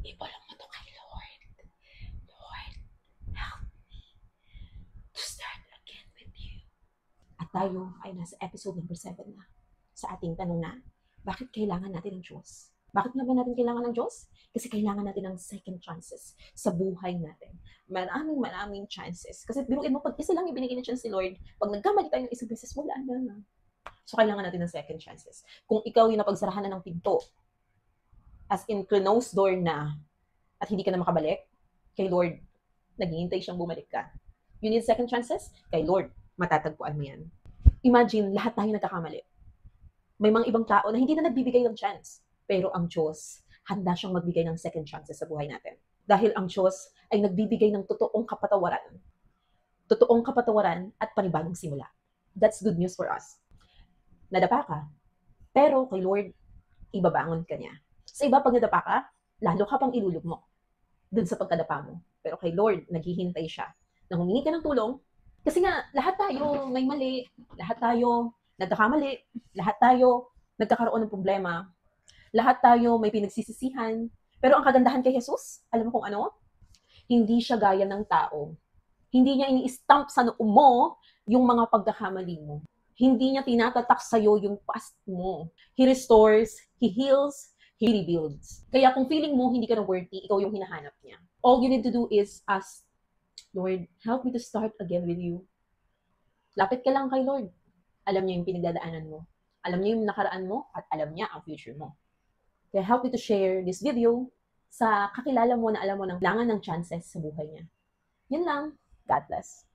Ipalang mo to kay Lord. Lord, help me to start again with you. At tayo ay nasa episode number 7 na. Sa ating tanong na, bakit kailangan natin ng Diyos? Bakit nga ba natin kailangan ng Diyos? Kasi kailangan natin ng second chances sa buhay natin. Maraming chances. Kasi biruin mo, pag isa lang ibinigay na chance ni Lord, pag nagkamali tayo ng isang beses, wala na. So, kailangan natin ng second chances. Kung ikaw yung napagsarahan na ng pinto, as in closed door na, at hindi ka na makabalik, kay Lord, naghihintay siyang bumalik ka. You need second chances? Kay Lord, matatagpuan mo yan. Imagine, lahat tayo nagkakamali. May mga ibang tao na hindi na nagbibigay ng chance. Pero ang Diyos, handa siyang magbigay ng second chances sa buhay natin. Dahil ang Diyos ay nagbibigay ng totoong kapatawaran. Totoong kapatawaran at panibagong simula. That's good news for us. Nadapa ka, pero kay Lord, ibabangon ka niya. Sa iba, pag nadapa ka, lalo ka pang ilulugmok dun sa pagkadapa mo. Pero kay Lord, naghihintay siya na humingi ka ng tulong. Kasi nga, lahat tayo may mali, lahat tayo nagkakamali, lahat tayo nagkakaroon ng problema, lahat tayo may pinagsisisihan. Pero ang kagandahan kay Jesus, alam mo kung ano? Hindi siya gaya ng tao. Hindi niya ini-stamp sa noo mo yung mga pagkakamali mo. Hindi niya tinatatak sa'yo yung past mo. He restores, He heals, He rebuilds. Kaya kung feeling mo hindi ka na worthy, ikaw yung hinahanap niya. All you need to do is ask, Lord, help me to start again with you. Lapit ka lang kay Lord. Alam niya yung pinagdadaanan mo. Alam niya yung nakaraan mo at alam niya ang future mo. Kaya help me to share this video sa kakilala mo na alam mo ng langan ng chances sa buhay niya. Yun lang. God bless.